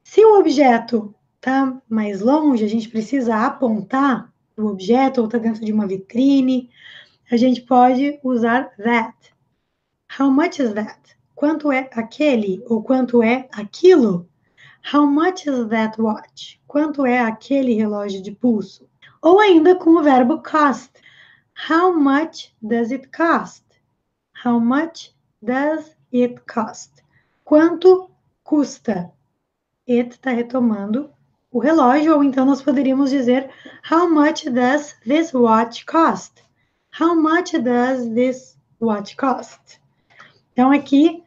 Se o objeto está mais longe, a gente precisa apontar o objeto, ou está dentro de uma vitrine, a gente pode usar that. How much is that? Quanto é aquele? Ou quanto é aquilo? How much is that watch? Quanto é aquele relógio de pulso? Ou ainda com o verbo cost. How much does it cost? How much does it cost? Quanto custa? It está retomando o relógio, ou então nós poderíamos dizer how much does this watch cost? How much does this watch cost? Então, aqui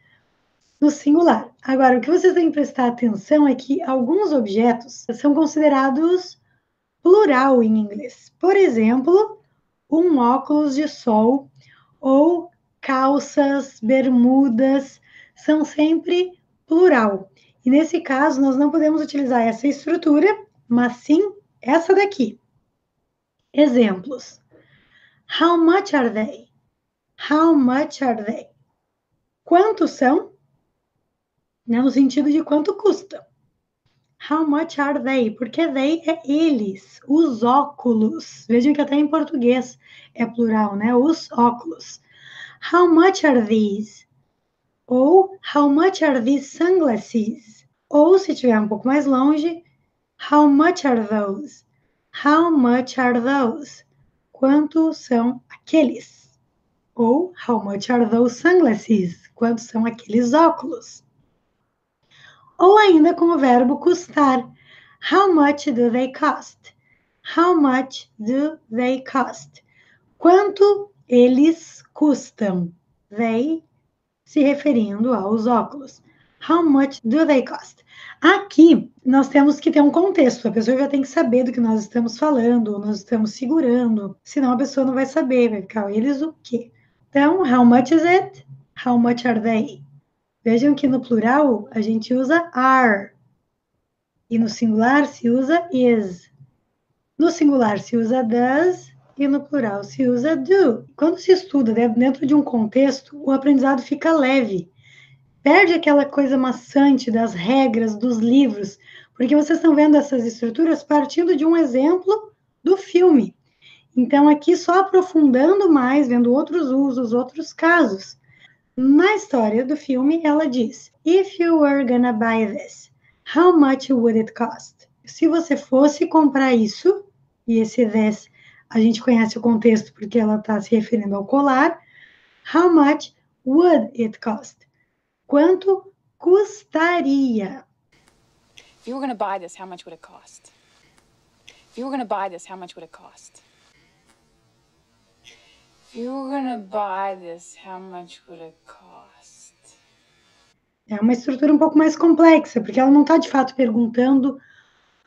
no singular. Agora, o que vocês têm que prestar atenção é que alguns objetos são considerados plural em inglês. Por exemplo, um óculos de sol ou calças, bermudas, são sempre plural. E nesse caso, nós não podemos utilizar essa estrutura, mas sim essa daqui. Exemplos. How much are they? How much are they? Quantos são? No sentido de quanto custa. How much are they? Porque they é eles, os óculos. Vejam que até em português é plural, né? Os óculos. How much are these? Ou how much are these sunglasses? Ou, se estiver um pouco mais longe, how much are those? How much are those? Quanto são aqueles? Ou how much are those sunglasses? Quanto são aqueles óculos? Ou ainda com o verbo custar. How much do they cost? How much do they cost? Quanto eles custam? They, se referindo aos óculos. How much do they cost? Aqui, nós temos que ter um contexto. A pessoa já tem que saber do que nós estamos falando, ou nós estamos segurando. Senão a pessoa não vai saber, vai ficar, eles o quê? Então, how much is it? How much are they? Vejam que no plural a gente usa are. E no singular se usa is. No singular se usa does e no plural se usa do. Quando se estuda dentro de um contexto, o aprendizado fica leve. Perde aquela coisa maçante das regras, dos livros, porque vocês estão vendo essas estruturas partindo de um exemplo do filme. Então, aqui só aprofundando mais, vendo outros usos, outros casos. Na história do filme, ela diz: If you were gonna buy this, how much would it cost? Se você fosse comprar isso, e esse this, a gente conhece o contexto porque ela está se referindo ao colar, how much would it cost? Quanto custaria? If you were gonna buy this, how much would it cost? If you were gonna buy this, how much would it cost? If you were gonna buy this, how much would it cost? É uma estrutura um pouco mais complexa, porque ela não está de fato perguntando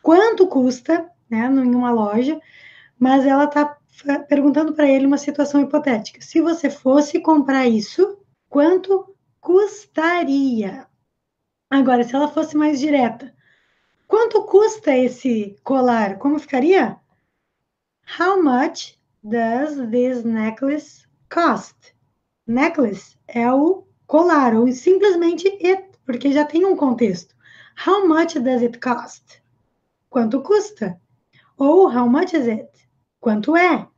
quanto custa, né, em uma loja, mas ela está perguntando para ele uma situação hipotética. Se você fosse comprar isso, quanto custaria? Agora, se ela fosse mais direta, quanto custa esse colar? Como ficaria? How much does this necklace cost? Necklace é o colar, ou simplesmente it, porque já tem um contexto. How much does it cost? Quanto custa? Ou how much is it? Quanto é?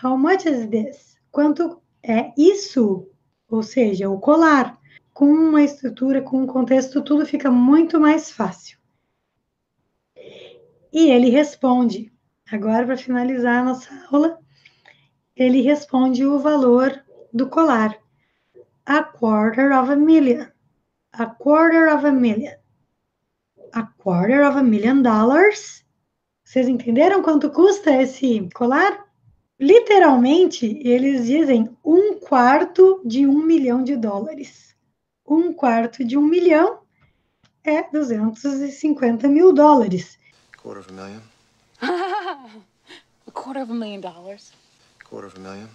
How much is this? Quanto é isso? Ou seja, o colar. Com uma estrutura, com um contexto, tudo fica muito mais fácil. E ele responde, agora para finalizar a nossa aula, ele responde o valor do colar. $250,000. $250,000. $250,000. Vocês entenderam quanto custa esse colar? Literalmente, eles dizem $1/4 de $1 milhão. $1/4 de $1 milhão é $250 mil. $250,000. $250,000. $250,000.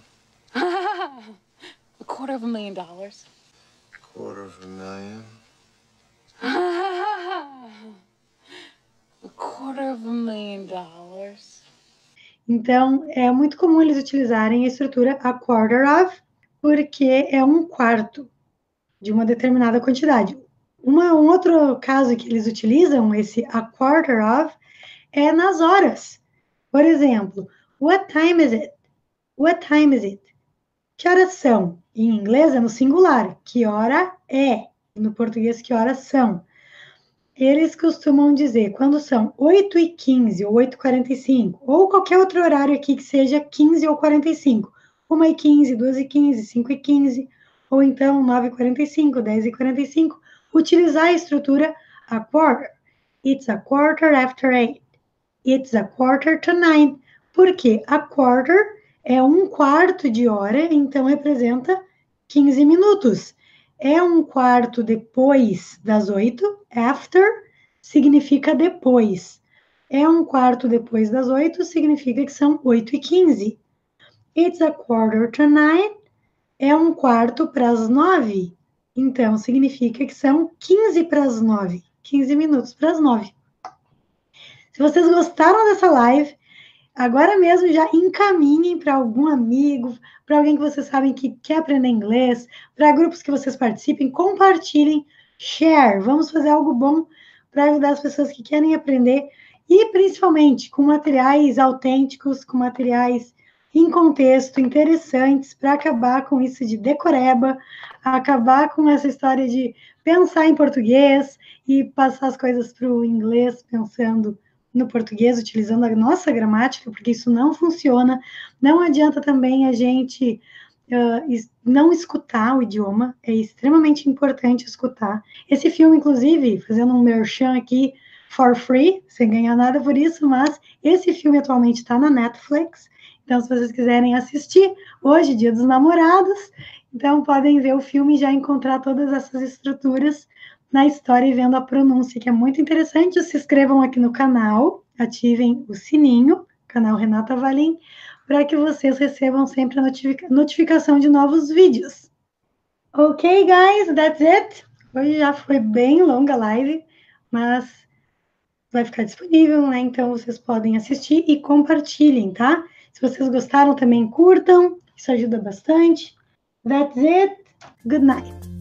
$250,000. $250,000. $250,000. Então, é muito comum eles utilizarem a estrutura a quarter of, porque é 1/4 de uma determinada quantidade. Um outro caso que eles utilizam, esse a quarter of, é nas horas. Por exemplo, what time is it? What time is it? Que horas são? Em inglês é no singular. Que hora é? No português, que horas são? Eles costumam dizer quando são 8h15 ou 8h45, ou qualquer outro horário aqui que seja 15 ou 45. 1h15, 2h15, 5h15, ou então 9h45, 10h45, utilizar a estrutura a quarter. It's a quarter after 8. It's a quarter to 9. Porque a quarter é 1/4 de hora, então representa 15 minutos. É 1/4 depois das 8, after, significa depois. É 1/4 depois das 8, significa que são 8h15. It's a quarter to 9, é 1/4 para as 9, então significa que são 15 para as 9, 15 minutos para as 9. Se vocês gostaram dessa live, agora mesmo já encaminhem para algum amigo, para alguém que vocês sabem que quer aprender inglês, para grupos que vocês participem, compartilhem, share. Vamos fazer algo bom para ajudar as pessoas que querem aprender e principalmente com materiais autênticos, com materiais em contexto, interessantes, para acabar com isso de decoreba, acabar com essa história de pensar em português e passar as coisas para o inglês pensando no português, utilizando a nossa gramática, porque isso não funciona. Não adianta também a gente não escutar o idioma, é extremamente importante escutar. Esse filme, inclusive, fazendo um merchan aqui, for free, sem ganhar nada por isso, mas esse filme atualmente está na Netflix, então se vocês quiserem assistir, hoje, Dia dos Namorados, então podem ver o filme e já encontrar todas essas estruturas na história e vendo a pronúncia, que é muito interessante. Se inscrevam aqui no canal, ativem o sininho, canal Renata Valim, para que vocês recebam sempre a notificação de novos vídeos. Ok, guys, that's it. Hoje já foi bem longa a live, mas vai ficar disponível, né? Então vocês podem assistir e compartilhem, tá? Se vocês gostaram, também curtam, isso ajuda bastante. That's it. Good night.